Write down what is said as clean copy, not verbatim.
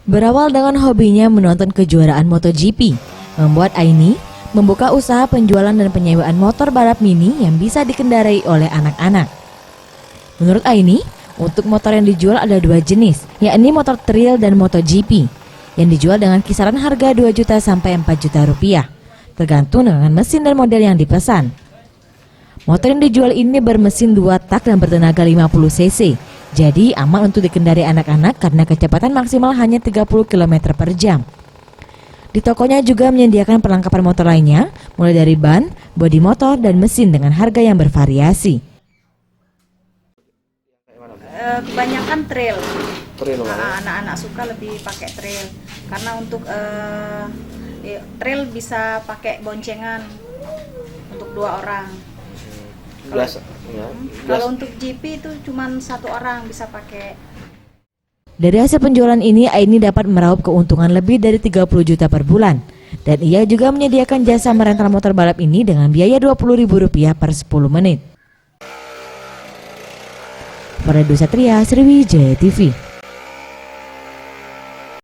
Berawal dengan hobinya menonton kejuaraan MotoGP, membuat Aini membuka usaha penjualan dan penyewaan motor balap mini yang bisa dikendarai oleh anak-anak. Menurut Aini, untuk motor yang dijual ada dua jenis, yakni motor trail dan MotoGP, yang dijual dengan kisaran harga 2 juta sampai 4 juta rupiah, tergantung dengan mesin dan model yang dipesan. Motor yang dijual ini bermesin 2 tak dan bertenaga 50 cc, jadi aman untuk dikendari anak-anak karena kecepatan maksimal hanya 30 km per jam. Di tokonya juga menyediakan perlengkapan motor lainnya, mulai dari ban, bodi motor, dan mesin dengan harga yang bervariasi. Kebanyakan trail. Anak-anak suka lebih pakai trail karena untuk trail bisa pakai boncengan untuk 2 orang. Kalau untuk GP itu cuma 1 orang bisa pakai. Dari hasil penjualan ini, Aini dapat meraup keuntungan lebih dari 30 juta per bulan. Dan ia juga menyediakan jasa merental motor balap ini dengan biaya Rp20.000 per 10 menit. Pada Satria, Sriwijaya TV.